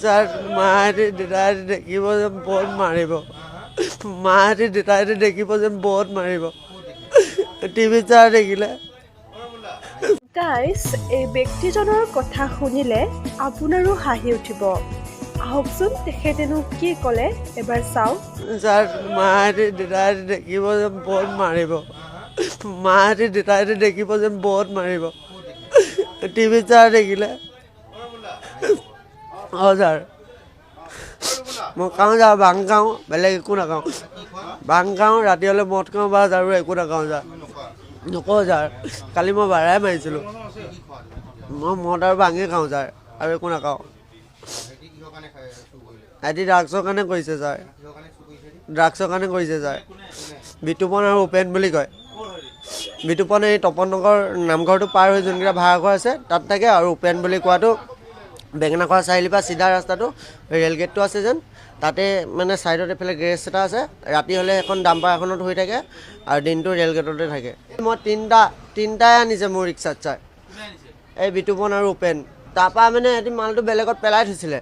sir মাহঁতে দেউতাহঁতে দেখিব যে বহুত মাৰিব মাহঁতে দেউতাহঁতে দেখিব যে বহুত মাৰিব টিভিত ছাৰ দেখিলে গাইজ এই ব্যক্তিজনৰ কথা শুনিলে আপোনাৰো হাঁহি উঠিব আহকচোন তেখেতেনো কি ক'লে এবাৰ চাওক ছাৰ মাহঁতে দেউতাহঁতে দেখিব যে বহুত মাৰিব মাহঁতে দেউতাহঁতে দেখিব যে বহুত মাৰিব টিভিত ছাৰ দেখিলে অঁ ছাৰ মই খাওঁ ছাৰ ভাং খাওঁ বেলেগ একো নাখাওঁ ভাং খাওঁ ৰাতি হ'লে মদ খাওঁ বা আৰু একো নাখাওঁ ছাৰ নকওঁ ছাৰ কালি মই ভাড়াই মাৰিছিলোঁ মই মদ আৰু ভাঙি খাওঁ ছাৰ আৰু একো নাখাওঁ সিহঁতি ড্ৰাগছৰ কাৰণে কৰিছে ছাৰ ড্ৰাগছৰ কাৰণে কৰিছে ছাৰ বিতুপন আৰু উপেন বুলি কয় বিতুপন এই তপন নগৰ নামঘৰটো পাৰ হৈ যোনকেইটা ভাড়াঘৰ আছে তাত থাকে আৰু উপেন বুলি কোৱাটো বেঙেনাখোৱা চাৰিআলিৰ পৰা চিধা ৰাস্তাটো ৰেল গেটটো আছে যেন তাতে মানে ছাইডত এইফালে গেৰেজ এটা আছে ৰাতি হ'লে এখন ডাম্পাৰ এখনত হৈ থাকে আৰু দিনটো ৰেল গেটতে থাকে মই তিনিটাই আনিছে মোৰ ৰিক্সাত ছাৰ এই বিতুপন আৰু উপেন তাৰপৰা মানে সিহঁতি মালটো বেলেগত পেলাই থৈছিলে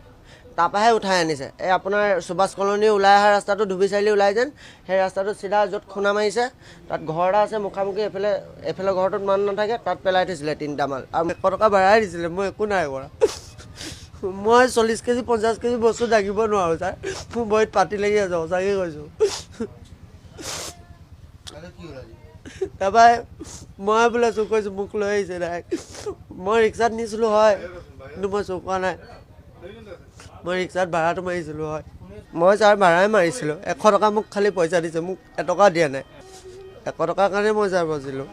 তাৰপৰাহে উঠাই আনিছে এই আপোনাৰ সুভাষ কলনী ওলাই অহা ৰাস্তাটো ধুবি চাৰিআলি ওলাই যেন সেই ৰাস্তাটো চিধা য'ত খুন্দা মাৰিছে তাত ঘৰ এটা আছে মুখামুখি এইফালে ঘৰটোত মানুহ নাথাকে তাত পেলাই থৈছিলে তিনিটা মাল আৰু 100 টকা ভাড়াই দিছিলে মই একো নাই কৰা মই 40 কেজি 50 কেজি বস্তু দাঙিব নোৱাৰোঁ ছাৰ মোৰ বহীত পাতি লাগি আছে সঁচাকৈ কৈছোঁ তাৰপৰা মই বোলে চুৰ কৰিছোঁ মোক লৈ আহিছে ডাইৰেক্ট মই ৰিক্সাত নিছিলোঁ হয় কিন্তু মই চুৰ কৰা নাই মই ৰিক্সাত ভাড়াটো মাৰিছিলোঁ হয় মই ছাৰ ভাড়াই মাৰিছিলোঁ 100 টকা মোক খালি পইচা দিছে মোক এটকা দিয়া নাই 100 টকাৰ কাৰণে মই ছাৰ বচিলোঁ